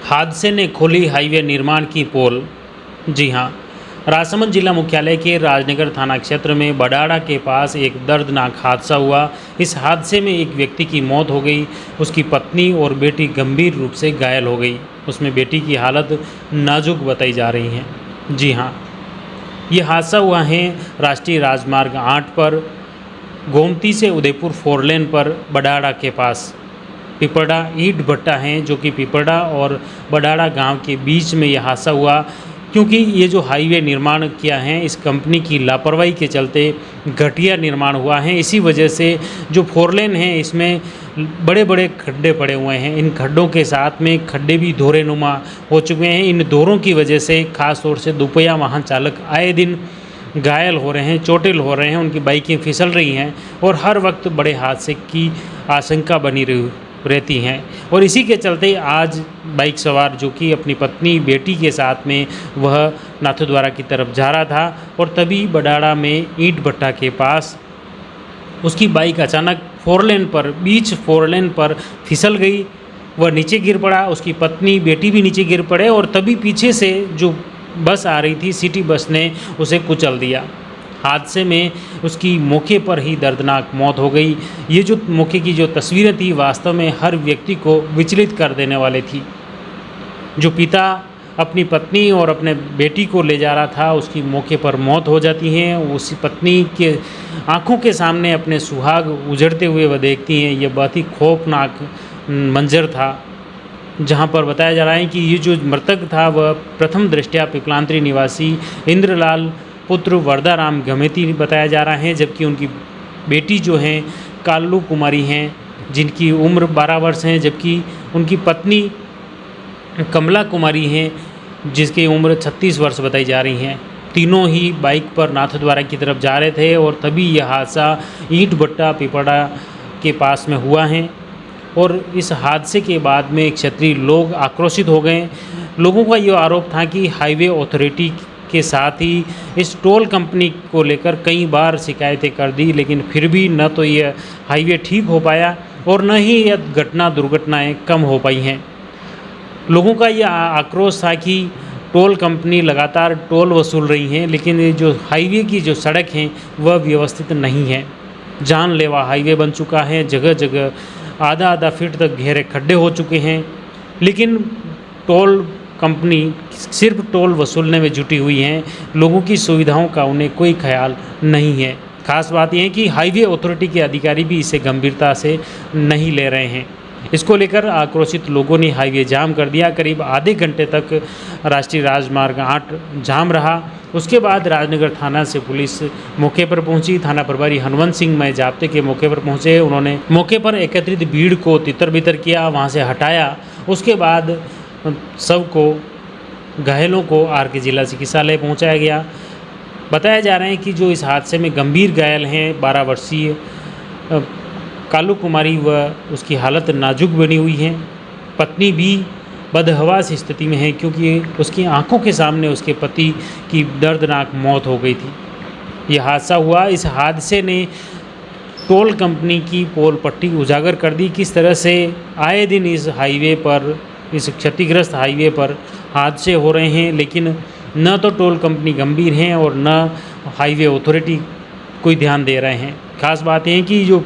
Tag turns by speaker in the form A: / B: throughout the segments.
A: हादसे ने खोली हाईवे निर्माण की पोल। जी हां, राजसमंद जिला मुख्यालय के राजनगर थाना क्षेत्र में बडाड़ा के पास एक दर्दनाक हादसा हुआ। इस हादसे में एक व्यक्ति की मौत हो गई, उसकी पत्नी और बेटी गंभीर रूप से घायल हो गई। उसमें बेटी की हालत नाजुक बताई जा रही है। जी हां, ये हादसा हुआ है राष्ट्रीय राजमार्ग 8 पर गोमती से उदयपुर 4 लेन पर बडाड़ा के पास। पिपरडा ईंट भट्टा हैं जो कि पिपरडा और बडाड़ा गांव के बीच में यह हादसा हुआ, क्योंकि ये जो हाईवे निर्माण किया है इस कंपनी की लापरवाही के चलते घटिया निर्माण हुआ है। इसी वजह से जो 4 लेन है इसमें बड़े बड़े खड्डे पड़े हुए हैं। इन खड्डों के साथ में खड्डे भी दोहरेनुमा हो चुके हैं। इन दोहरों की वजह से खास तौर से दोपहिया वाहन चालक आए दिन घायल हो रहे हैं, चोटिल हो रहे हैं, उनकी बाइकें फिसल रही हैं और हर वक्त बड़े हादसे की आशंका बनी रहती हैं। और इसी के चलते आज बाइक सवार जो कि अपनी पत्नी बेटी के साथ में वह नाथद्वारा की तरफ जा रहा था और तभी बडाड़ा में ईंट भट्टा के पास उसकी बाइक अचानक 4 लेन पर बीच 4 लेन पर फिसल गई। वह नीचे गिर पड़ा, उसकी पत्नी बेटी भी नीचे गिर पड़े और तभी पीछे से जो बस आ रही थी सिटी बस ने उसे कुचल दिया। हादसे में उसकी मौके पर ही दर्दनाक मौत हो गई। ये जो मौके की जो तस्वीरें थी वास्तव में हर व्यक्ति को विचलित कर देने वाली थी। जो पिता अपनी पत्नी और अपने बेटी को ले जा रहा था उसकी मौके पर मौत हो जाती है। उसी पत्नी के आंखों के सामने अपने सुहाग उजड़ते हुए वह देखती हैं। यह बहुत ही खौफनाक मंजर था, जहां पर बताया जा रहा है कि ये जो मृतक था वह प्रथम दृष्टया पिपलांतरी निवासी इंद्रलाल पुत्र वरदाराम गमेती बताया जा रहा है, जबकि उनकी बेटी जो हैं काल्लू कुमारी हैं जिनकी उम्र 12 वर्ष है, जबकि उनकी पत्नी कमला कुमारी हैं जिसकी उम्र 36 वर्ष बताई जा रही हैं। तीनों ही बाइक पर नाथद्वारा की तरफ जा रहे थे और तभी यह हादसा ईंट भट्टा पिपड़ा के पास में हुआ है। और इस हादसे के बाद में क्षेत्रीय लोग आक्रोशित हो गए। लोगों का ये आरोप था कि हाईवे अथॉरिटी के साथ ही इस टोल कंपनी को लेकर कई बार शिकायतें कर दी, लेकिन फिर भी न तो यह हाईवे ठीक हो पाया और न ही यह दुर्घटनाएं कम हो पाई हैं। लोगों का यह आक्रोश था कि टोल कंपनी लगातार टोल वसूल रही हैं, लेकिन ये जो हाईवे की जो सड़क हैं वह व्यवस्थित नहीं है। जानलेवा हाईवे बन चुका है, जगह जगह आधा फीट तक गहरे खड्डे हो चुके हैं, लेकिन टोल कंपनी सिर्फ टोल वसूलने में जुटी हुई हैं। लोगों की सुविधाओं का उन्हें कोई ख्याल नहीं है। खास बात यह है कि हाईवे अथॉरिटी के अधिकारी भी इसे गंभीरता से नहीं ले रहे हैं। इसको लेकर आक्रोशित लोगों ने हाईवे जाम कर दिया। करीब आधे घंटे तक राष्ट्रीय राजमार्ग 8 जाम रहा। उसके बाद राजनगर थाना से पुलिस मौके पर पहुंची। थाना प्रभारी हनुमंत सिंह मैं जाब्ते के मौके पर पहुंचे। उन्होंने मौके पर एकत्रित भीड़ को तितर बितर किया, वहां से हटाया। उसके बाद सब को घायलों को आर.के. जिला चिकित्सालय पहुंचाया गया। बताया जा रहा है कि जो इस हादसे में गंभीर घायल हैं 12 वर्षीय कालू कुमारी, वह उसकी हालत नाजुक बनी हुई है। पत्नी भी बदहवास स्थिति में है क्योंकि उसकी आंखों के सामने उसके पति की दर्दनाक मौत हो गई थी। यह हादसा हुआ। इस हादसे ने टोल कंपनी की पोल पट्टी उजागर कर दी। किस तरह से आए दिन इस हाईवे पर, इस क्षतिग्रस्त हाईवे पर हादसे हो रहे हैं, लेकिन न तो टोल कंपनी गंभीर हैं और न हाईवे अथॉरिटी कोई ध्यान दे रहे हैं। खास बात यह है कि जो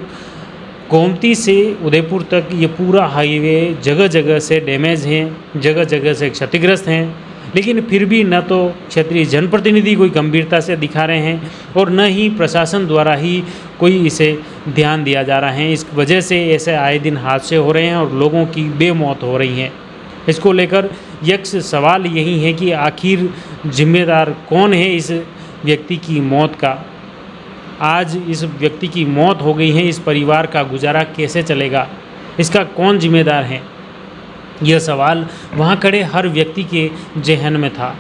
A: गोमती से उदयपुर तक ये पूरा हाईवे जगह जगह से डैमेज हैं, जगह जगह से क्षतिग्रस्त हैं, लेकिन फिर भी न तो क्षेत्रीय जनप्रतिनिधि कोई गंभीरता से दिखा रहे हैं और न ही प्रशासन द्वारा ही कोई इसे ध्यान दिया जा रहा है। इस वजह से ऐसे आए दिन हादसे हो रहे हैं और लोगों की बेमौत हो रही हैं। इसको लेकर यक्ष सवाल यही है कि आखिर जिम्मेदार कौन है इस व्यक्ति की मौत का। आज इस व्यक्ति की मौत हो गई है, इस परिवार का गुजारा कैसे चलेगा, इसका कौन जिम्मेदार है? यह सवाल वहाँ खड़े हर व्यक्ति के जहन में था।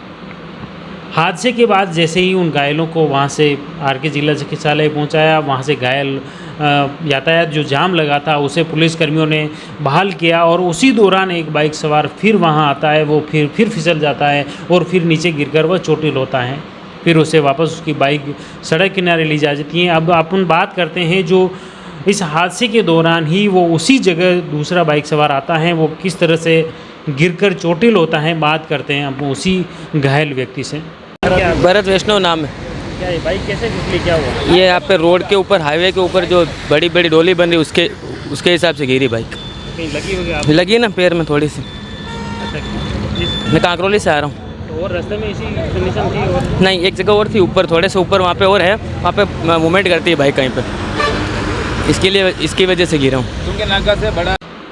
A: हादसे के बाद जैसे ही उन घायलों को वहाँ से आर.के. जिला चिकित्सालय पहुँचाया, वहाँ से घायल यातायात जो जाम लगा था उसे पुलिसकर्मियों ने बहाल किया और उसी दौरान एक बाइक सवार फिर वहाँ आता है। वो फिर फिसल जाता है और फिर नीचे गिरकर वह चोटिल होता है। फिर उसे वापस उसकी बाइक सड़क किनारे ली जा जाती है। अब अपन बात करते हैं जो इस हादसे के दौरान ही वो उसी जगह दूसरा बाइक सवार आता है, वो किस तरह से गिरकर चोटिल होता है। बात करते हैं अब उसी घायल व्यक्ति से।
B: भरत वैष्णव नाम है।
A: क्या ये बाइक कैसे फिसली, क्या हुआ?
B: ये यहाँ पे रोड के ऊपर, हाईवे के ऊपर जो बड़ी बड़ी डोली बन रही उसके हिसाब से गिरी बाइक।
A: कहीं लगी होगी आप?
B: लगी ना पैर में थोड़ी सी।
A: अच्छा,
B: मैं कांकरोली से आ रहा हूँ।
A: तो और रास्ते में इसी कंडीशन थी? और
B: नहीं, एक जगह और थी, ऊपर थोड़े से ऊपर, वहाँ पे और है, वहाँ पे मूवमेंट करती है बाइक कहीं पे, इसकी वजह से गिरा हूँ।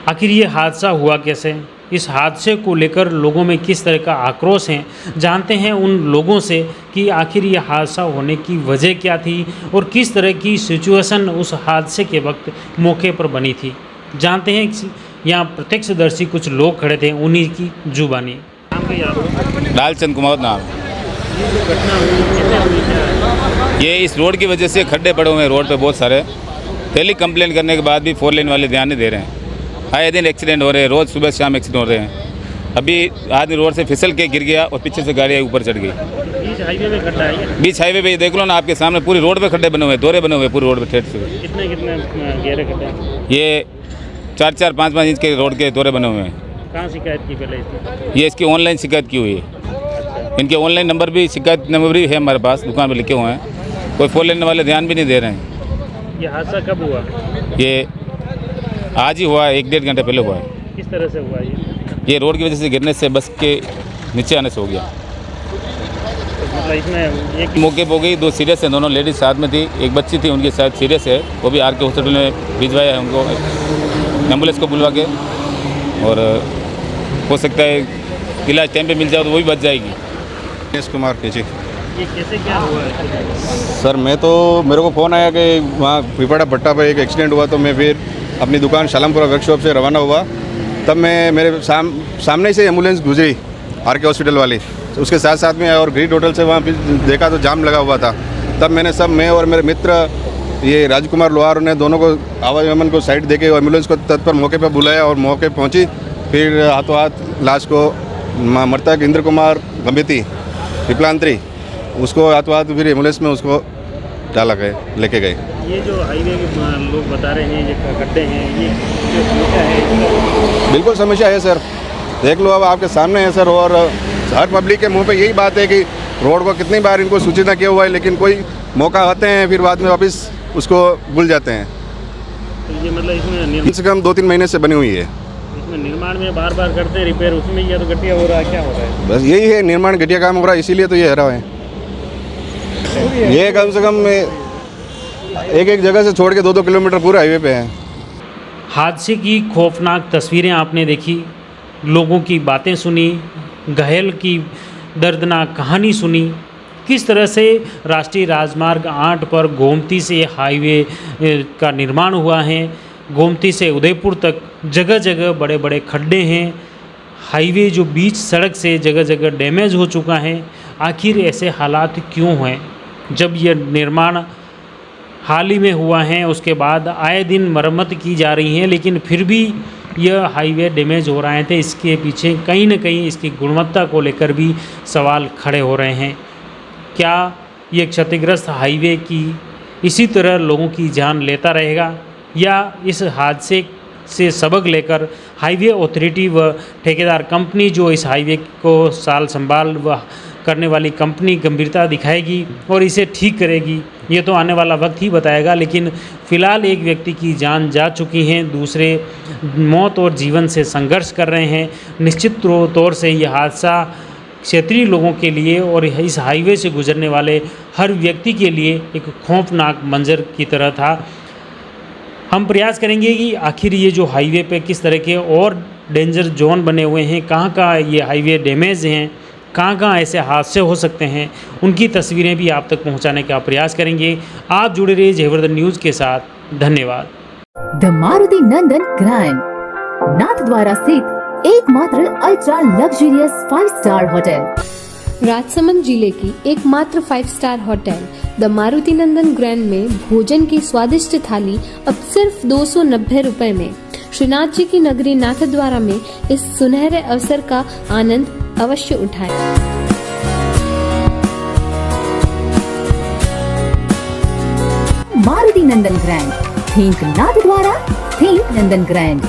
A: आखिर ये हादसा हुआ कैसे? इस हादसे को लेकर लोगों में किस तरह का आक्रोश है, जानते हैं उन लोगों से कि आखिर ये हादसा होने की वजह क्या थी और किस तरह की सिचुएशन उस हादसे के वक्त मौके पर बनी थी। जानते हैं यहाँ प्रत्यक्षदर्शी कुछ लोग खड़े थे, उन्हीं की जुबानी। नाम क्या याद?
C: लालचंद कुमार नाम।
A: ये जो घटना हुई कैसे हुई, क्या?
C: ये इस रोड की वजह से खड्डे पड़े हुए हैं रोड पे बहुत सारे। पहले कंप्लेंट करने के बाद भी 4 लेन वाले ध्यान नहीं दे रहे हैं। आए दिन एक्सीडेंट हो रहे हैं, रोज़ सुबह शाम एक्सीडेंट हो रहे हैं। अभी आदमी रोड से फिसल के गिर गया और पीछे से गाड़ी ऊपर चढ़ गई।
A: बीच हाईवे में खड्डा है?
C: बीच हाईवे पे देख लो ना, आपके सामने पूरी रोड पे खड्डे बने हुए हैं, दौरे बने हुए हैं पूरी रोड पे ठेठ से।
A: कितने गहरे खड्डे?
C: ये 4-4, 5-5 इंच के रोड के दौरे बने हुए हैं।
A: कहाँ शिकायत की पहले इसकी?
C: ये इसकी ऑनलाइन शिकायत की हुई है। इनके ऑनलाइन नंबर भी, शिकायत नंबर भी है हमारे पास, दुकान पर लिखे हुए हैं। कोई 4 लेन वाले ध्यान भी नहीं दे रहे हैं।
A: ये हादसा कब हुआ?
C: ये आज ही हुआ है, 1-1.5 घंटे पहले हुआ है।
A: किस तरह से हुआ
C: ये रोड की वजह से गिरने से, बस के नीचे आने से हो गया।
A: तो मतलब इसमें एक
C: मौके पर हो गई, 2 सीरियस हैं, दोनों लेडीज साथ में थी, एक बच्ची थी उनके साथ सीरियस है, वो भी आर के हॉस्पिटल में भिजवाया है उनको, एम्बुलेंस को बुलवा के। और हो सकता है इलाज टाइम पे मिल जाए तो वो भी बच जाएगी।
D: दिनेश कुमार केची।
A: ये कैसे क्या हुआ है?
D: सर मेरे को फ़ोन आया कि वहाँ पिपड़ा भट्टा पर एक एक्सीडेंट हुआ, तो मैं फिर अपनी दुकान शालमपुरा वर्कशॉप से रवाना हुआ। तब मैं मेरे सामने से एम्बुलेंस गुजरी आर के हॉस्पिटल वाली, तो उसके साथ साथ में और ग्रीड होटल से वहाँ पे देखा तो जाम लगा हुआ था। तब मैं और मेरे मित्र ये राजकुमार लोहार ने दोनों को आवागमन को साइड देके एम्बुलेंस को तत्पर मौके पर बुलाया और मौके पहुँची। फिर हाथों हाथ लाश को मृतक इंद्र कुमार गंभीती विकलांतरी, उसको हाथों हाथ फिर एम्बुलेंस में उसको डाला गए, लेके गए।
A: ये जो हाईवे के लोग बता रहे हैं ये खड्डे हैं, ये जो समस्या है?
D: बिल्कुल समस्या है सर, देख लो अब आपके सामने है सर। और हर पब्लिक के मुंह पे यही बात है कि रोड को कितनी बार इनको सूचना किया हुआ है, लेकिन कोई मौका आते हैं फिर बाद में वापस उसको भूल जाते हैं।
A: तो ये मतलब इसमें
D: कम से कम 2-3 महीने से बनी हुई है।
A: इसमें निर्माण में बार बार करते हैं रिपेयर, उसमें या तो घटिया हो रहा है, क्या हो रहा है?
D: बस यही है, निर्माण घटिया काम हो रहा है, इसीलिए तो ये हरा है। ये कम से कम एक जगह से छोड़ के 2-2 किलोमीटर पूरा हाईवे पे है।
A: हादसे की खौफनाक तस्वीरें आपने देखी, लोगों की बातें सुनी, घायल की दर्दनाक कहानी सुनी, किस तरह से राष्ट्रीय राजमार्ग 8 पर गोमती से हाईवे का निर्माण हुआ है। गोमती से उदयपुर तक जगह जगह बड़े बड़े खड्डे हैं, हाईवे जो बीच सड़क से जगह जगह डैमेज हो चुका है। आखिर ऐसे हालात क्यों हैं? जब यह निर्माण हाल ही में हुआ है, उसके बाद आए दिन मरम्मत की जा रही है, लेकिन फिर भी यह हाईवे डैमेज हो रहे थे। इसके पीछे कहीं न कहीं इसकी गुणवत्ता को लेकर भी सवाल खड़े हो रहे हैं। क्या ये क्षतिग्रस्त हाईवे की इसी तरह लोगों की जान लेता रहेगा, या इस हादसे से सबक लेकर हाईवे अथॉरिटी व ठेकेदार कंपनी जो इस हाईवे को साल संभाल व करने वाली कंपनी गंभीरता दिखाएगी और इसे ठीक करेगी? ये तो आने वाला वक्त ही बताएगा। लेकिन फ़िलहाल एक व्यक्ति की जान जा चुकी है, दूसरे मौत और जीवन से संघर्ष कर रहे हैं। निश्चित तौर से यह हादसा क्षेत्रीय लोगों के लिए और इस हाईवे से गुजरने वाले हर व्यक्ति के लिए एक खौफनाक मंजर की तरह था। हम प्रयास करेंगे कि आखिर ये जो हाईवे पे किस तरह के और डेंजर जोन बने हुए हैं, कहाँ कहाँ ये हाईवे डैमेज हैं, कहाँ कहाँ ऐसे हादसे हो सकते हैं, उनकी तस्वीरें भी आप तक पहुँचाने का प्रयास करेंगे। आप जुड़े रहिए जयवर्धन न्यूज़ के साथ। धन्यवाद।
E: The Maruti Nandan grand Nathdwara स्थित एकमात्र ultra luxurious 5 star hotel,
F: Rajsamand जिले की एकमात्र 5 star hotel the Maruti Nandan grand में भोजन की स्वादिष्ट थाली अब सिर्फ 290 रुपए में। श्रीनाथ जी की नगरी नाथद्वारा में इस सुनहरे अवसर का आनंद अवश्य उठाएं।
E: मारुति नंदन ग्रैंड, थिंक नाथद्वारा, थिंक नंदन ग्रैंड।